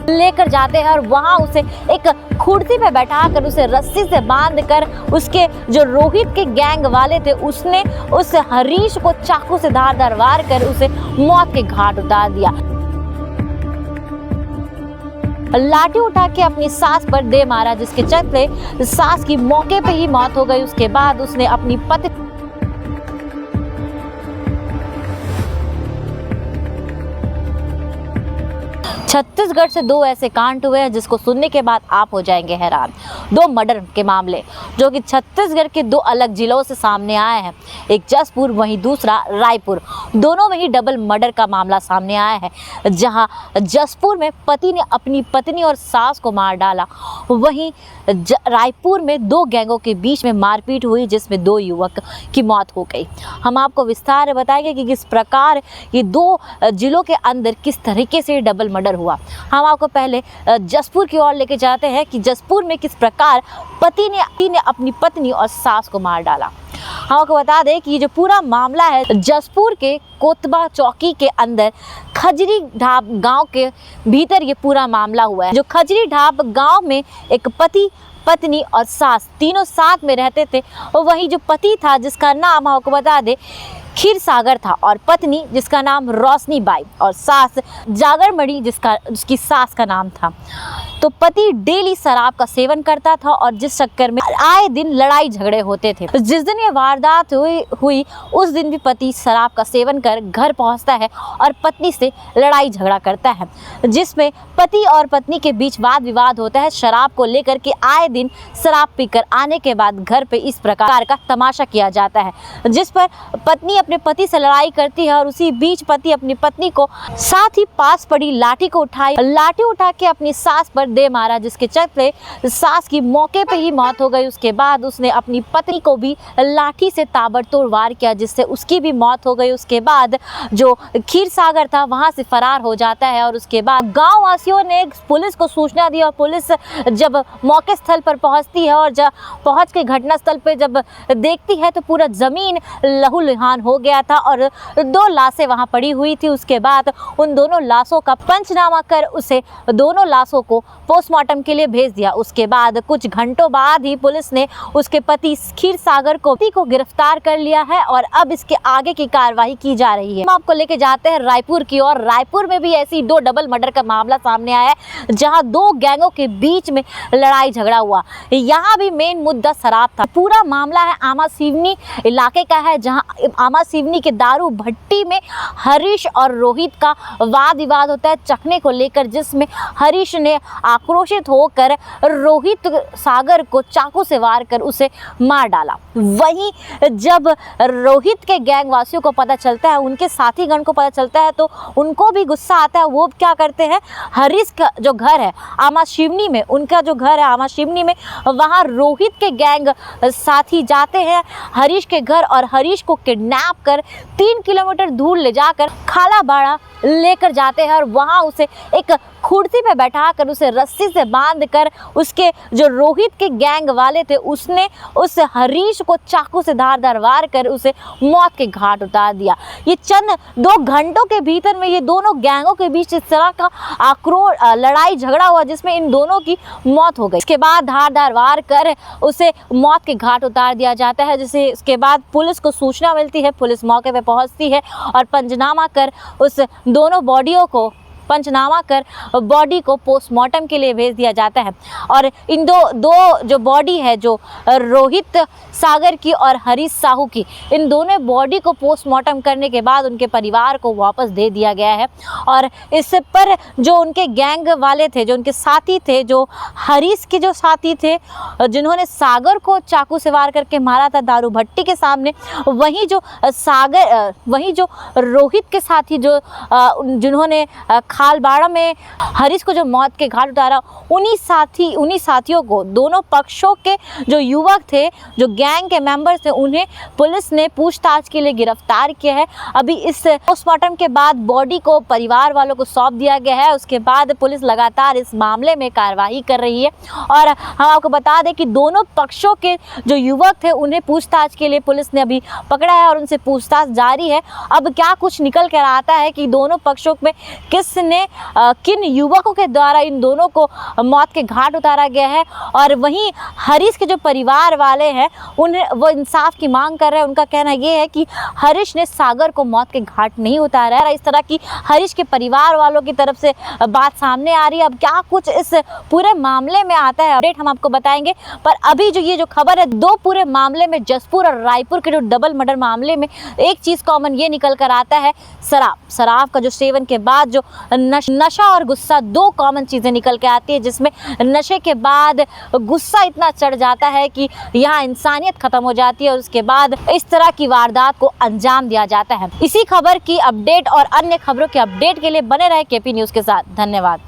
लेकर जाते हैं और वहां उसे एक कुर्सी पे बैठाकर उसे रस्सी से बांधकर उसके जो रोहित के गैंग वाले थे उसने उस हरीश को चाकू से धार वार कर उसे मौत के घाट उतार दिया। लाठी उठा के अपनी सास पर दे मारा, जिसके चलते सास की मौके पे ही मौत हो गई। उसके बाद उसने अपनी पत्नी छत्तीसगढ़ से दो ऐसे कांड हुए हैं जिसको सुनने के बाद आप हो जाएंगे हैरान। दो मर्डर के मामले जो कि छत्तीसगढ़ के दो अलग जिलों से सामने आए हैं, एक जसपुर वहीं दूसरा रायपुर। दोनों में ही डबल मर्डर का मामला सामने आया है, जहां जसपुर में पति ने अपनी पत्नी और सास को मार डाला, वहीं रायपुर में दो गैंगों के बीच में मारपीट हुई जिसमें दो युवक की मौत हो गई। हम आपको विस्तार में बताएंगे कि किस प्रकार ये दो जिलों के अंदर किस तरीके से डबल मर्डर हुआ। हम आपको पहले जसपुर की ओर लेके जाते हैं कि जसपुर में किस प्रकार पति ने अपनी पत्नी और सास को मार डाला। हम आपको बता दें कि ये जो पूरा मामला है जसपुर के कोतबा चौकी के अंदर खजरी ढाब गांव के भीतर ये पूरा मामला हुआ है। जो खजरी ढाब गांव में एक पति पत्नी और सास तीनों साथ में रहते थे, और वही जो पति था जिसका नाम आपको बता दें खीर सागर था, और पत्नी जिसका नाम रोशनी बाई, और सास जागरमणि जिसकी सास का नाम था। तो पति डेली शराब का सेवन करता था और जिस चक्कर में आए दिन लड़ाई झगड़े होते थे। जिस दिन ये वारदात हुई उस दिन भी पति शराब का सेवन कर घर पहुंचता है और पत्नी से लड़ाई झगड़ा करता है, जिसमें पति और पत्नी के बीच वाद विवाद होता है शराब को लेकर के। आए दिन शराब पीकर आने के बाद घर पे इस प्रकार का तमाशा किया जाता है, जिस पर पत्नी अपने पति से लड़ाई करती है और उसी बीच पति अपनी पत्नी को साथ ही पास पड़ी लाठी उठा के अपनी सास पर दे मारा, जिसके चलते सास की मौके पे ही मौत हो गई। उसके बाद उसने अपनी पत्नी को भी लाठी से ताबड़तोड़ वार किया जिससे उसकी भी मौत हो गई। उसके बाद जो खीर सागर था वहां से फरार हो जाता है और उसके बाद गांव वासियों ने पुलिस को सूचना दी और पुलिस जब मौके स्थल पर पहुंचती है और जब पहुंच के घटना स्थल पे जब देखती है तो पूरा जमीन लहूलुहान हो गया था और दो लाशें वहां पड़ी हुई थी। उसके बाद उन दोनों लाशों का पंचनामा कर उसे दोनों लाशों को पोस्टमार्टम के लिए भेज दिया। उसके बाद कुछ घंटों बाद ही पुलिस ने उसके पति खीर सागर को गिरफ्तार कर लिया है और अब इसके आगे की कार्रवाई की जा रही है। हम आपको लेके जाते हैं रायपुर की ओर। रायपुर में भी ऐसी दो डबल मर्डर का मामला सामने आया है, जहां दो गैंगों के बीच में लड़ाई झगड़ा हुआ। यहाँ भी मेन मुद्दा शराब था। पूरा मामला है आमा सिवनी इलाके का है, जहाँ आमा सिवनी के दारू भट्टी में हरीश और रोहित का वाद विवाद होता है चखने को लेकर, जिसमें हरीश ने आक्रोशित होकर रोहित सागर को चाकू से वार कर उसे मार डाला। वहीं जब रोहित के गैंग वासियों को पता चलता है, उनके साथीगण को पता चलता है, तो उनको भी गुस्सा आता है। वो क्या करते हैं, हरीश का जो घर है आमा शिवनी में, उनका जो घर है आमा शिवनी में, वहां रोहित के गैंग साथी जाते हैं हरीश के घर और हरीश को किडनैप कर 3 किलोमीटर दूर ले जाकर खालाबाड़ा लेकर जाते हैं और वहां उसे एक कुर्सी पे बैठाकर उसे रस्सी से बांधकर उसके जो रोहित के गैंग वाले थे उसने उस हरीश को चाकू से धार वार कर उसे मौत के घाट उतार दिया। ये चंद 2 घंटों के भीतर में ये दोनों गैंगों के बीच इस तरह का लड़ाई झगड़ा हुआ जिसमें इन दोनों की मौत हो गई। इसके बाद धार वार कर उसे मौत के घाट उतार दिया जाता है, जिसे इसके बाद पुलिस को सूचना मिलती है। पुलिस मौके पर पहुंचती है और पंचनामा कर उस दोनों बॉडियों को बॉडी को पोस्टमार्टम के लिए भेज दिया जाता है। और इन दो जो बॉडी है, जो रोहित सागर की और हरीश साहू की, इन दोनों बॉडी को पोस्टमार्टम करने के बाद उनके परिवार को वापस दे दिया गया है। और इस पर जो उनके गैंग वाले थे, जो उनके साथी थे, जो हरीश के जो साथी थे जिन्होंने सागर को चाकू से वार करके मारा था दारू भट्टी के सामने, वहीं जो रोहित के साथी जिन्होंने खालबाड़ा में हरीश को जो मौत के घाट उतारा, उन्हीं साथियों को, दोनों पक्षों के जो युवक थे, जो गैंग के मेंबर्स थे, उन्हें पुलिस ने पूछताछ के लिए गिरफ्तार किया है। अभी इस पोस्टमार्टम के बाद बॉडी को परिवार वालों को सौंप दिया गया है। उसके बाद पुलिस लगातार इस मामले में कार्रवाई कर रही है। और हम आपको बता दें कि दोनों पक्षों के जो युवक थे उन्हें पूछताछ के लिए पुलिस ने अभी पकड़ा है और उनसे पूछताछ जारी है। अब क्या कुछ निकल कर आता है कि दोनों पक्षों में किस ने किन युवकों के द्वारा इन दोनों को मौत के घाट उतारा गया है, और वहीं हरीश के जो परिवार वाले हैं उन्हें वो इंसाफ की मांग कर रहे हैं। उनका कहना ये है कि हरीश ने सागर को मौत के घाट नहीं उतारा है। इस तरह की हरीश के परिवार वालों की तरफ से बात सामने आ रही है। अब क्या कुछ इस पूरे मामले में आता है, अपडेट हम आपको बताएंगे। पर अभी जो ये जो खबर है, दो पूरे मामले में, जसपुर और रायपुर के जो डबल मर्डर मामले में एक चीज कॉमन ये निकल कर आता है, शराब का जो सेवन के बाद जो नशा और गुस्सा, दो कॉमन चीजें निकल के आती है, जिसमें नशे के बाद गुस्सा इतना चढ़ जाता है कि यहाँ इंसानियत खत्म हो जाती है और उसके बाद इस तरह की वारदात को अंजाम दिया जाता है। इसी खबर की अपडेट और अन्य खबरों के अपडेट के लिए बने रहे केपी न्यूज के साथ। धन्यवाद।